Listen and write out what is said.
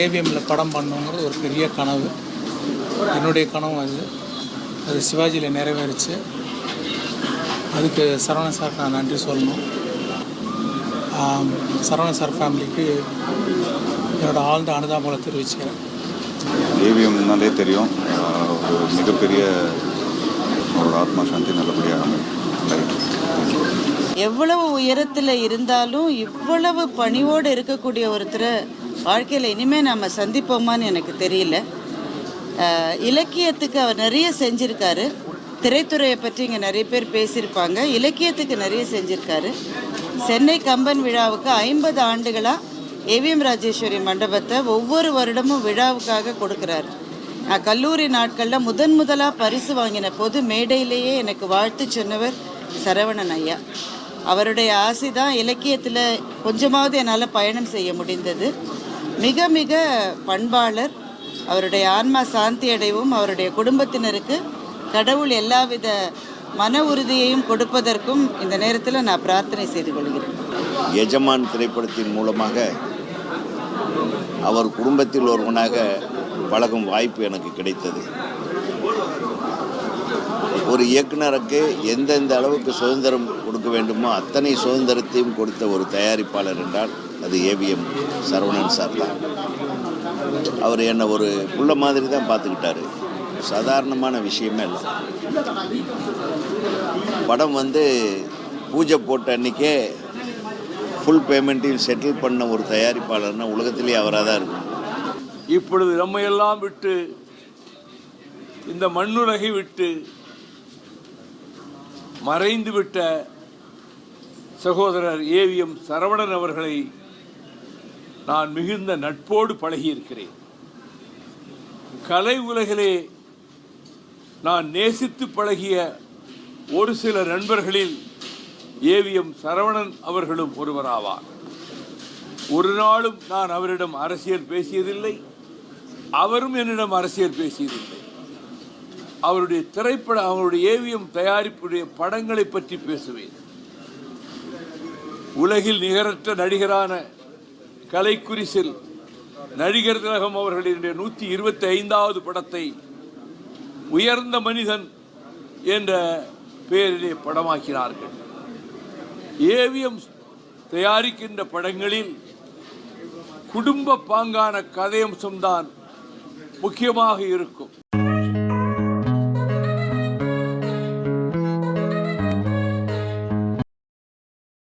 ஏவிஎம்மில் படம் பண்ணணுங்கிறது ஒரு பெரிய கனவு. என்னுடைய கனவு அது சிவாஜியில் நிறைவேறிச்சு. அதுக்கு சரவணன் சார் நான் நன்றி சொல்லணும். சரவணன் சார் ஃபேமிலிக்கு என்னோடய ஆழ்ந்த அனுதாபங்களை தெரிவிச்சுக்கிறேன். ஏவிஎம்னாலே தெரியும், ஒரு மிகப்பெரிய அவரோட ஆத்மா சாந்தி நல்லபடியாக. எவ்வளவு உயரத்தில் இருந்தாலும் இவ்வளவு பணிவோடு இருக்கக்கூடிய ஒருத்தரை வாழ்க்கையில் இனிமேல் நம்ம சந்திப்போமான்னு எனக்கு தெரியல. இலக்கியத்துக்கு அவர் நிறைய செஞ்சுருக்காரு. திரைத்துறையை பற்றி இங்கே நிறைய பேர் பேசியிருப்பாங்க. இலக்கியத்துக்கு நிறைய செஞ்சுருக்காரு. சென்னை கம்பன் விழாவுக்கு 50 ஆண்டுகளாக ஏவிஎம் ராஜேஸ்வரி மண்டபத்தை ஒவ்வொரு வருடமும் விழாவுக்காக கொடுக்குறாரு. நான் கல்லூரி நாட்களில் முதலாக பரிசு வாங்கின போது மேடையிலேயே எனக்கு வாழ்த்து சொன்னவர் சரவணன் ஐயா. அவருடைய ஆசை தான் இலக்கியத்தில் கொஞ்சமாவது என்னால் பயணம் செய்ய முடிந்தது. மிக மிக பண்பாளர். அவருடைய ஆன்மா சாந்தி அடைவும் அவருடைய குடும்பத்தினருக்கு கடவுள் எல்லாவித மன உறுதியையும் கொடுப்பதற்கும் இந்த நேரத்தில் நான் பிரார்த்தனை செய்து கொள்கிறேன். எஜமான் திரைப்படத்தின் மூலமாக அவர் குடும்பத்தில் ஒருவனாக பழகும் வாய்ப்பு எனக்கு கிடைத்தது. ஒரு இயக்குனருக்கு எந்தெந்த அளவுக்கு சுதந்திரம் கொடுக்க வேண்டுமோ அத்தனை சுதந்திரத்தையும் கொடுத்த ஒரு தயாரிப்பாளர் என்றால் அது ஏவிஎம் சரவணன் சார் தான். அவர் என்னை ஒரு புள்ள மாதிரி தான் பார்த்துக்கிட்டாரு. சாதாரணமான விஷயமே இல்லை. படம் பூஜை போட்ட அன்றைக்கே ஃபுல் பேமெண்ட்டையும் செட்டில் பண்ண ஒரு தயாரிப்பாளர்னா உலகத்திலேயே அவராக தான் இருக்கும். இப்பொழுது நம்மையெல்லாம் விட்டு இந்த மண்ணுலகை விட்டு மறைந்து விட்ட சகோதரர் ஏவிஎம் சரவணன் அவர்களை நான் மிகுந்த நட்போடு பழகியிருக்கிறேன். கலை உலகிலே நான் நேசித்து பழகிய ஒரு சில நண்பர்களில் ஏவிஎம் சரவணன் அவர்களும் ஒருவராவார். ஒரு நாளும் நான் அவரிடம் அரசியல் பேசியதில்லை, அவரும் என்னிடம் அரசியல் பேசியதில்லை. அவருடைய ஏவிஎம் தயாரிப்புடைய படங்களை பற்றி பேசுவேன். உலகில் நிகரற்ற நடிகரான கலைக்குரிசில் நடிகர் திலகம் அவர்களுடைய 125வது படத்தை உயர்ந்த மனிதன் என்ற பெயரிலே படமாக்கினார்கள். ஏவிஎம் தயாரிக்கின்ற படங்களில் குடும்ப பாங்கான கதையம்சம்தான் முக்கியமாக இருக்கும்.